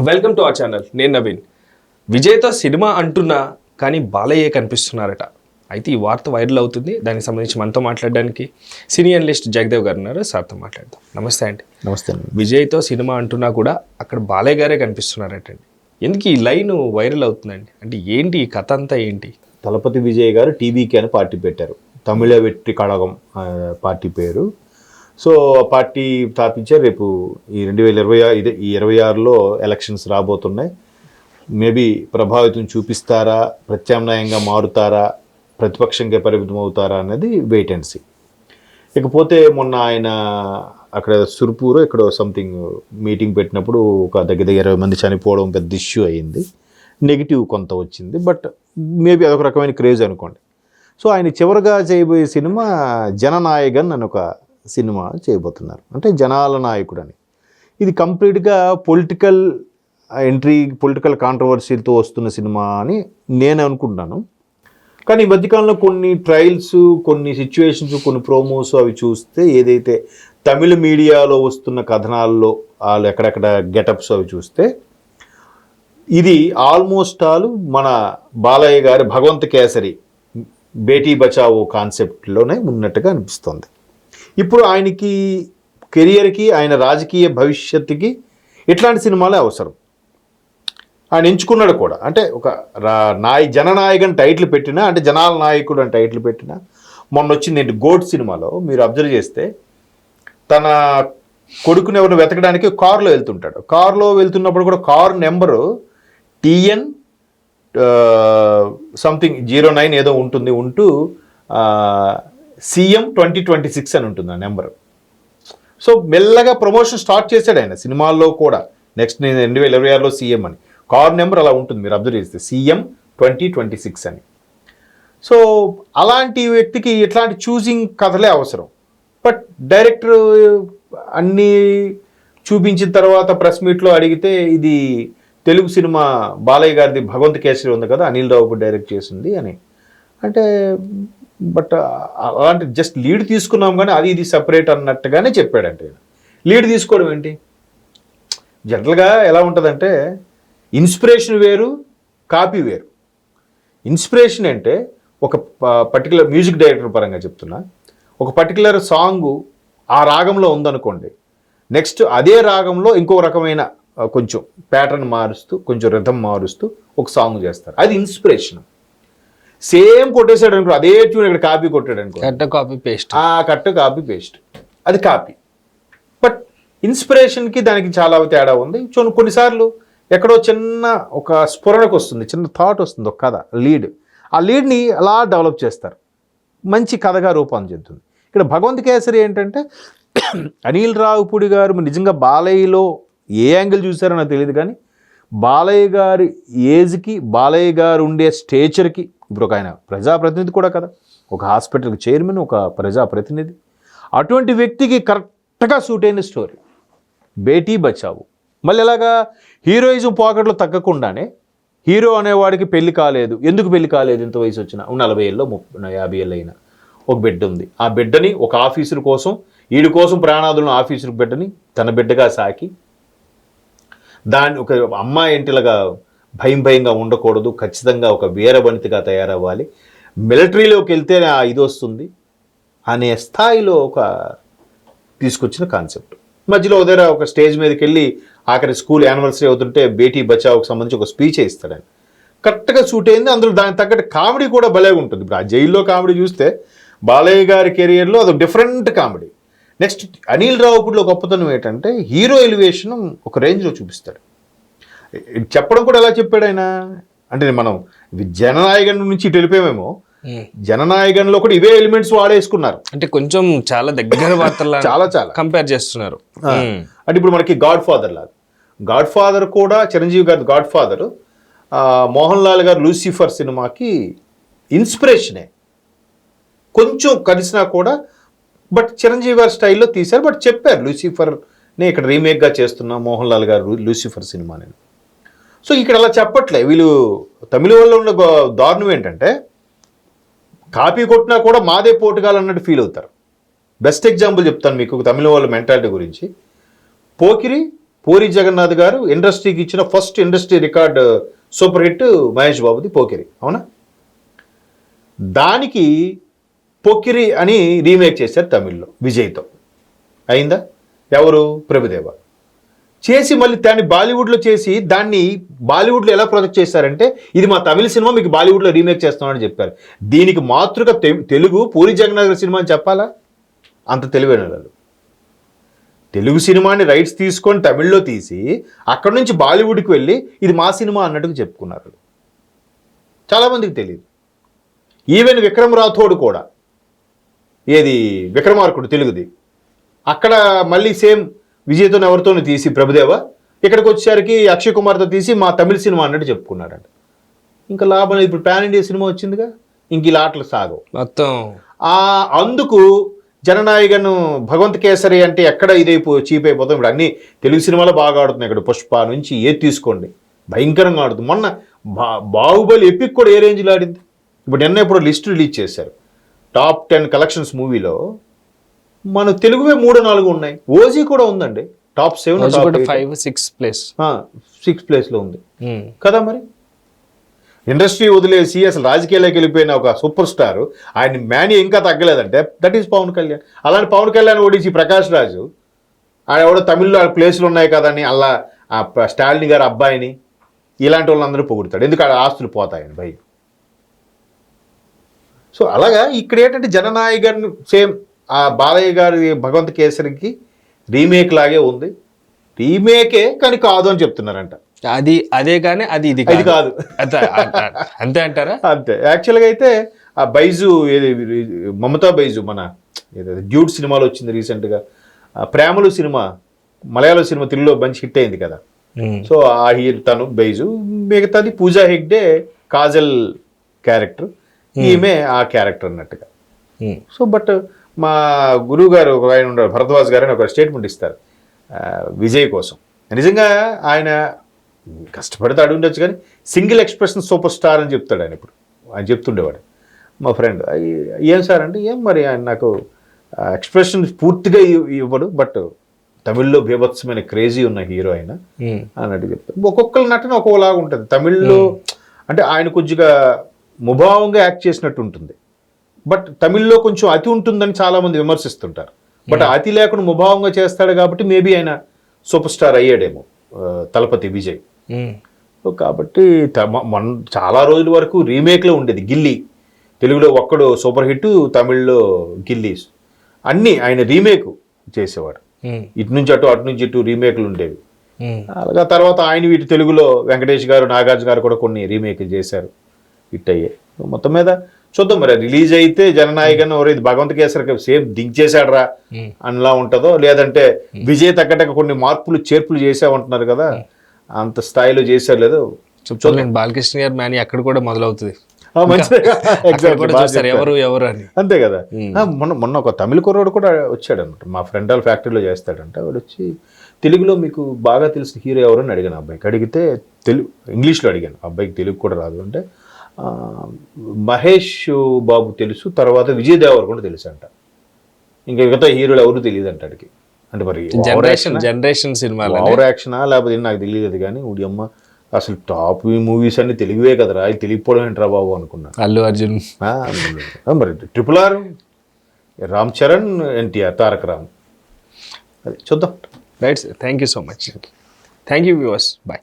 Welcome to our channel. నేను Naveen. విజయ్తో cinema అంటున్నా కానీ బాలయ్యే కనిపిస్తున్నారట. అయితే ఈ వార్త వైరల్ అవుతుంది. దానికి సంబంధించి మనతో మాట్లాడడానికి సీనియర్ అనలిస్ట్ జగదేవ్ గారు ఉన్నారు. సార్తో మాట్లాడదాం. నమస్తే అండి. నమస్తే అండి. విజయ్తో సినిమా అంటున్నా కూడా అక్కడ బాలయ్య గారే కనిపిస్తున్నారటండి. ఎందుకు ఈ లైన్ వైరల్ అవుతుందండి? అంటే ఏంటి ఈ కథ అంతా ఏంటి? తలపతి విజయ్ గారు టీవీకి అని పార్టీ పెట్టారు. తమిళ వెట్రి కళగం పార్టీ పేరు. సో ఆ పార్టీ స్థాపించారు. రేపు ఈ 2026లో ఎలక్షన్స్ రాబోతున్నాయి. మేబీ ప్రభావితం చూపిస్తారా, ప్రత్యామ్నాయంగా మారుతారా, ప్రతిపక్షంగా పరిమితం అవుతారా అనేది వెయిట్ అండ్ సీ. ఇకపోతే మొన్న ఆయన అక్కడ సుర్పూర్ ఇక్కడ సంథింగ్ మీటింగ్ పెట్టినప్పుడు ఒక దగ్గర 20 మంది చనిపోవడం పెద్ద ఇష్యూ అయ్యింది. నెగిటివ్ కొంత వచ్చింది. బట్ మేబీ అదొక రకమైన క్రేజ్ అనుకోండి. సో ఆయన చివరిగా చేయబోయే సినిమా జననాయకన్ అని ఒక సినిమా చేయబోతున్నారు. అంటే జనాల నాయకుడు అని. ఇది కంప్లీట్గా పొలిటికల్ ఎంట్రీ, పొలిటికల్ కాంట్రవర్సీలతో వస్తున్న సినిమా అని నేను అనుకుంటున్నాను. కానీ ఈ మధ్యకాలంలో కొన్ని ట్రయల్స్, కొన్ని సిచ్యువేషన్స్, కొన్ని ప్రోమోస్ అవి చూస్తే ఏదైతే తమిళ మీడియాలో వస్తున్న కథనాల్లో వాళ్ళు ఎక్కడెక్కడ గెటప్స్ అవి చూస్తే ఇది ఆల్మోస్ట్ ఆల్ మన బాలయ్య గారి భగవంత్ కేసరి బేటీ బచావో కాన్సెప్ట్లోనే ఉన్నట్టుగా అనిపిస్తుంది. ఇప్పుడు ఆయనకి కెరియర్కి, ఆయన రాజకీయ భవిష్యత్తుకి ఇట్లాంటి సినిమాలే అవసరం. ఆయన ఎంచుకున్నాడు కూడా. అంటే ఒక జననాయకన్ టైటిల్ పెట్టినా, అంటే జనాల నాయకుడు అని టైటిల్ పెట్టినా, మొన్న వచ్చింది ఏంటి గోడ్ సినిమాలో మీరు అబ్జర్వ్ చేస్తే తన కొడుకుని ఎవరిని వెతకడానికి కారులో వెళ్తుంటాడు. కారులో వెళ్తున్నప్పుడు కూడా కారు నెంబరు TN సంథింగ్ 09 ఏదో ఉంటుంది, ఉంటూ CM 2026 అని ఉంటుంది ఆ నెంబరు. సో మెల్లగా ప్రమోషన్ స్టార్ట్ చేశాడు ఆయన సినిమాల్లో కూడా. నెక్స్ట్ నేను 2026లో CM అని కార్ నెంబర్ అలా ఉంటుంది, మీరు అబ్జర్వ్ చేస్తే CM 2026 అని. సో అలాంటి వ్యక్తికి ఇట్లాంటి చూసింగ్ కథలే అవసరం. బట్ డైరెక్టర్ అన్నీ చూపించిన తర్వాత ప్రెస్ మీట్లో అడిగితే ఇది తెలుగు సినిమా బాలయ్య గారిది భగవంత్ కేసరి ఉంది కదా, అనిల్ రావుపూడి డైరెక్ట్ చేసింది అని. అంటే బట్ అలాంటి జస్ట్ లీడ్ తీసుకున్నాం కానీ అది ఇది సపరేట్ అన్నట్టుగానే చెప్పాడంటే. లీడ్ తీసుకోవడం ఏంటి? జనరల్గా ఎలా ఉంటుందంటే ఇన్స్పిరేషన్ వేరు, కాపీ వేరు. ఇన్స్పిరేషన్ అంటే ఒక పర్టికులర్ మ్యూజిక్ డైరెక్టర్ పరంగా చెప్తున్నా, ఒక పర్టికులర్ సాంగు ఆ రాగంలో ఉందనుకోండి, నెక్స్ట్ అదే రాగంలో ఇంకో రకమైన కొంచెం ప్యాటర్న్ మారుస్తూ, కొంచెం రిథం మారుస్తూ ఒక సాంగ్ చేస్తారు. అది ఇన్స్పిరేషన్. సేమ్ కొట్టేశాడు అనుకో, అదే ట్యూన్ ఇక్కడ కాపీ కొట్టాడు అనుకో, కట్ట కాపీ పేస్ట్, కట్ట కాపీ పేస్ట్, అది కాపీ. బట్ ఇన్స్పిరేషన్కి దానికి చాలా తేడా ఉంది. కొన్నిసార్లు ఎక్కడో చిన్న ఒక స్ఫురణకు వస్తుంది, చిన్న థాట్ వస్తుంది, ఒక కథ లీడ్. ఆ లీడ్ని అలా డెవలప్ చేస్తారు, మంచి కథగా రూపొందించుతుంది. ఇక్కడ భగవంత్ కేసరి ఏంటంటే అనిల్ రావుపూడి గారు నిజంగా బాలయ్యలో ఏ యాంగిల్ చూసారో నాకు తెలియదు, కానీ బాలయ్య గారి ఏజ్కి, బాలయ్య గారు ఉండే స్టేచర్కి, ఇప్పుడు ఒక ఆయన ప్రజాప్రతినిధి కూడా కదా, ఒక హాస్పిటల్కి చైర్మన్, ఒక ప్రజాప్రతినిధి, అటువంటి వ్యక్తికి కరెక్ట్గా సూట్ అయిన స్టోరీ బేటీ బచావో. మళ్ళీ ఎలాగా హీరోయిజం పాకెట్లో తగ్గకుండానే హీరో అనేవాడికి పెళ్లి కాలేదు. ఎందుకు పెళ్లి కాలేదు? ఇంత వయసు వచ్చినా 40 ఏళ్ళలో 50 ఏళ్ళు అయినా ఒక బిడ్డ ఉంది. ఆ బిడ్డని ఒక ఆఫీసర్ కోసం, వీడి కోసం ప్రాణాదులను ఆఫీసర్ బిడ్డని తన బిడ్డగా సాకి, దాన్ని ఒక అమ్మాయి ఇంటిలాగా భయంగా ఉండకూడదు, ఖచ్చితంగా ఒక వీరవనితగా తయారవ్వాలి, మిలిటరీలోకి వెళ్తే ఇది వస్తుంది అనే స్థాయిలో ఒక తీసుకొచ్చిన కాన్సెప్ట్. మధ్యలో ఉదయం ఒక స్టేజ్ మీదకి వెళ్ళి ఆఖరి స్కూల్ యానివర్సరీ అవుతుంటే బేటీ బచావోకి సంబంధించి ఒక స్పీచ్ ఇస్తాడని. కరెక్ట్గా సూట్ అయింది. అందులో దానికి తగ్గట్టు కామెడీ కూడా భలేగా ఉంటుంది. ఇప్పుడు ఆ జైల్లో కామెడీ చూస్తే బాలయ్య గారి కెరియర్లో అదొక డిఫరెంట్ కామెడీ. నెక్స్ట్ అనిల్ రావుపూడిలో గొప్పతనం ఏంటంటే హీరో ఎలివేషన్ ఒక రేంజ్లో చూపిస్తాడు. చెప్పడం కూడా ఎలా చెప్పాడు ఆయన అంటే, మనం జననాయకన్ నుంచి ఇటు వెళ్ళిపోయామేమో, జననాయకన్లో కూడా ఇవే ఎలిమెంట్స్ వాడేసుకున్నారు. అంటే కొంచెం చాలా దగ్గర వార్తలు చాలా కంపేర్ చేస్తున్నారు. అంటే ఇప్పుడు మనకి గాడ్ ఫాదర్ లాగా, గాడ్ ఫాదర్ కూడా చిరంజీవి గారి గాడ్ ఫాదర్, మోహన్ లాల్ గారు లూసిఫర్ సినిమాకి ఇన్స్పిరేషనే కొంచెం కలిసినా కూడా, బట్ చిరంజీవి గారి స్టైల్లో తీశారు. బట్ చెప్పారు లూసిఫర్ని ఇక్కడ రీమేక్గా చేస్తున్నా మోహన్ లాల్ గారు లూసిఫర్ సినిమా నేను. సో ఇక్కడ అలా చెప్పట్లే. వీళ్ళు తమిళ వాళ్ళు ఉన్న దారుణం ఏంటంటే కాపీ కొట్టినా కూడా మాదే పోటుగాలు అన్నట్టు ఫీల్ అవుతారు. బెస్ట్ ఎగ్జాంపుల్ చెప్తాను మీకు తమిళ వాళ్ళ మెంటాలిటీ గురించి. పోకిరి పూరి జగన్నాథ్ గారు ఇండస్ట్రీకి ఇచ్చిన first industry record super hit Mahesh బాబుది పోకిరి, అవునా? దానికి పోకిరి అని రీమేక్ చేశారు తమిళ్లో విజయ్తో. అయిందా? ఎవరు? ప్రభుదేవ. చేసి మళ్ళీ దాన్ని బాలీవుడ్లో చేసి దాన్ని బాలీవుడ్లో ఎలా ప్రొజెక్ట్ చేశారంటే ఇది మా తమిళ సినిమా, మీకు బాలీవుడ్లో రీమేక్ చేస్తామని చెప్పారు. దీనికి మాతృక తెలుగు పూరి జగన్నాథ్ గారి సినిమా అని చెప్పాలా? అంత తెలివైన వాళ్ళు. తెలుగు సినిమాని రైట్స్ తీసుకొని తమిళ్లో తీసి అక్కడ నుంచి బాలీవుడ్కి వెళ్ళి ఇది మా సినిమా అన్నట్టుగా చెప్పుకున్నారు. చాలామందికి తెలియదు. ఈవెన్ విక్రమ్ రాథోడ్ కూడా, ఏది విక్రమార్కుడు తెలుగుది, అక్కడ మళ్ళీ సేమ్ విజయ్తో ఎవరితోనూ తీసి ప్రభుదేవ, ఇక్కడికి వచ్చేసరికి అక్షయ్ కుమార్తో తీసి మా తమిళ సినిమా అన్నట్టు చెప్పుకున్నారంట. ఇంకా లాభం, ఇప్పుడు పాన్ ఇండియా సినిమా వచ్చిందిగా, ఇంక ఇలా ఆటలు సాగవు మొత్తం. అందుకు జననాయకను భగవంత్ కేసరి అంటే ఎక్కడ చీప్ అయిపోతాం. ఇప్పుడు అన్ని తెలుగు సినిమాలో బాగా ఆడుతున్నాయి. ఇక్కడ పుష్ప నుంచి ఏది తీసుకోండి భయంకరంగా ఆడుతుంది. మొన్న బాహుబలి ఎపిక్ కూడా ఏ రేంజ్లో ఆడింది. ఇప్పుడు నిన్న ఇప్పుడు లిస్ట్ రిలీజ్ చేశారు. టాప్ 10 కలెక్షన్స్ మూవీలో మన తెలుగువే 3-4 ఉన్నాయి. ఓజీ కూడా ఉందండి టాప్ 7, 6 ప్లేస్లో ఉంది కదా. మరి ఇండస్ట్రీ వదిలేసి అసలు రాజకీయాల్లోకి వెళ్ళిపోయిన ఒక సూపర్ స్టార్, ఆయన మ్యాని ఇంకా తగ్గలేదంటే దట్ ఈస్ పవన్ కళ్యాణ్. అలాంటి పవన్ కళ్యాణ్ ఓడించి ప్రకాష్ రాజు ఆయన ఎవడో తమిళ్లో ప్లేసులు ఉన్నాయి కదని అలా స్టాలిన్ గారి అబ్బాయిని ఇలాంటి వాళ్ళందరూ పొగుడతాడు. ఎందుకు ఆడ ఆస్తులు పోతాయని భయ. సో అలాగా ఇక్కడ ఏంటంటే జననాయకన్ సేమ్ ఆ బాలయ్య గారి భగవంత్ కేసరికి రీమేక్ లాగే ఉంది. రీమేకే కానీ కాదు అని చెప్తున్నారంట. అదే కానీ ఇది కాదు అంతే అంటారా? అంతే. యాక్చువల్గా అయితే ఆ బైజు ఏది మమతా బైజు మన ఏదైతే డ్యూడ్ సినిమాలో వచ్చింది రీసెంట్గా, ప్రేమలు సినిమా మలయాళం సినిమా తెలుగులో మంచి హిట్ అయింది కదా. సో ఆ తను బైజు, మిగతాది పూజా హెగ్డే కాజల్ క్యారెక్టర్, ఈమె ఆ క్యారెక్టర్ అన్నట్టుగా. సో బట్ మా గురువు గారు ఒక ఆయన ఉన్నారు భరద్వాజ్ గారు అని ఒక స్టేట్మెంట్ ఇస్తారు విజయ్ కోసం. నిజంగా ఆయన కష్టపడితే అడుగు ఉండొచ్చు కానీ సింగిల్ ఎక్స్ప్రెషన్ సూపర్ స్టార్ అని చెప్తాడు ఆయన. ఇప్పుడు ఆయన చెప్తుండేవాడు మా ఫ్రెండ్. ఏం సార్ అంటే ఏం మరి ఆయన నాకు ఎక్స్ప్రెషన్ పూర్తిగా ఇవ్వడు, బట్ తమిళ్లో బీభత్సమైన క్రేజీ ఉన్న హీరో ఆయన అన్నట్టు చెప్తాడు. ఒక్కొక్కరి నటన ఒక్కోలాగా ఉంటుంది. తమిళ్లో అంటే ఆయన కొద్దిగా ముభావంగా యాక్ట్ చేసినట్టు ఉంటుంది, బట్ తమిళ్లో కొంచెం అతి ఉంటుందని చాలామంది విమర్శిస్తుంటారు. బట్ అతి లేకుండా ముభావంగా చేస్తాడు కాబట్టి మేబీ ఆయన సూపర్ స్టార్ అయ్యాడేమో తలపతి విజయ్. కాబట్టి చాలా రోజుల వరకు రీమేక్లో ఉండేది. గిల్లీ తెలుగులో ఒక్కడు సూపర్ హిట్, తమిళ్లో గిల్లీస్ అన్నీ ఆయన రీమేక్ చేసేవాడు. ఇటు నుంచి అటు నుంచి ఇటు రీమేక్లు ఉండేవి. అలాగా తర్వాత ఆయన వీటి తెలుగులో వెంకటేష్ గారు, నాగార్జున గారు కూడా కొన్ని రీమేక్లు చేశారు, హిట్ అయ్యాయి. మొత్తం మీద చూద్దాం మరి రిలీజ్ అయితే జననాయకన్ ఇది భగవంత్ కేసరికి సేమ్ దించేశాడు రా అనిలా ఉంటుందో, లేదంటే విజయ్ తగ్గట్టు కొన్ని మార్పులు చేర్పులు చేసామంటున్నారు కదా, అంత స్థాయిలో చేశారు లేదో చూడండి. బాలకృష్ణ గారు మ్యాని అక్కడ కూడా మొదలవుతుంది. ఎవరు అని అంతే కదా. మొన్న ఒక తమిళ కుర్రాడు కూడా వచ్చాడు అనమాట, మా ఫ్రెండ్ వాళ్ళ ఫ్యాక్టరీలో చేస్తాడంట. వాడు వచ్చి తెలుగులో మీకు బాగా తెలిసిన హీరో ఎవరు అని అడిగాను అబ్బాయికి. అడిగితే ఇంగ్లీష్లో అడిగాను, అబ్బాయికి తెలుగు కూడా రాదు అంటే మహేష్ బాబు తెలుసు, తర్వాత విజయ్ దేవరకొండ తెలుసు అంట, ఇంకా మిగతా హీరోలు ఎవరు తెలియదు అంట అడిగి. అంటే మరి జనరేషన్ సినిమా ఓవర్ యాక్షనా లేకపోతే నాకు తెలియదు కానీ ఉడి అమ్మ అసలు టాప్ మూవీస్ అన్ని తెలుగువే కదరా, అది తెలియకపోవడం ఏంట్రా బాబు అనుకున్నా. అల్లు అర్జున్ మరి RRR, రామ్ చరణ్, NTR, తారక రామ్. అది చూద్దాం. Right sir, thank you so much. Thank you viewers, bye.